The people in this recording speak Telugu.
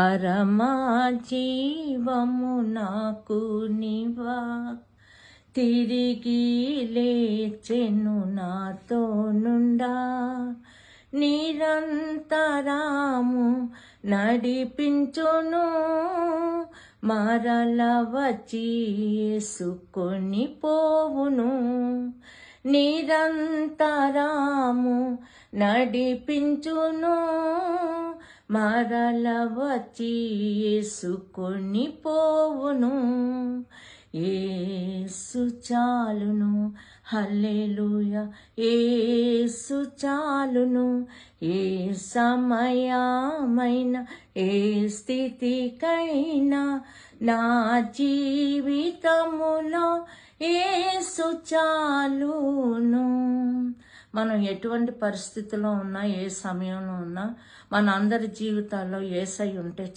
పరమా జీవము నాకు నివా తిరిగి లేచెను నాతో నుండా నిరంతరాము నడిపించును మరల వచ్చి యేసుకొని పోవును నిరంతరాము నడిపించును మరల వచ్చి యేసుకొని పోవును యేసు చాలును హల్లెలూయా యేసు చాలును ఏ సమయమైన ఏ స్థితికైనా నా జీవితములో యేసు చాలును. మనం ఎటువంటి పరిస్థితిలో ఉన్నా ఏ సమయంలో ఉన్నా మన అందరి జీవితాల్లో యేసయ్య ఉంటే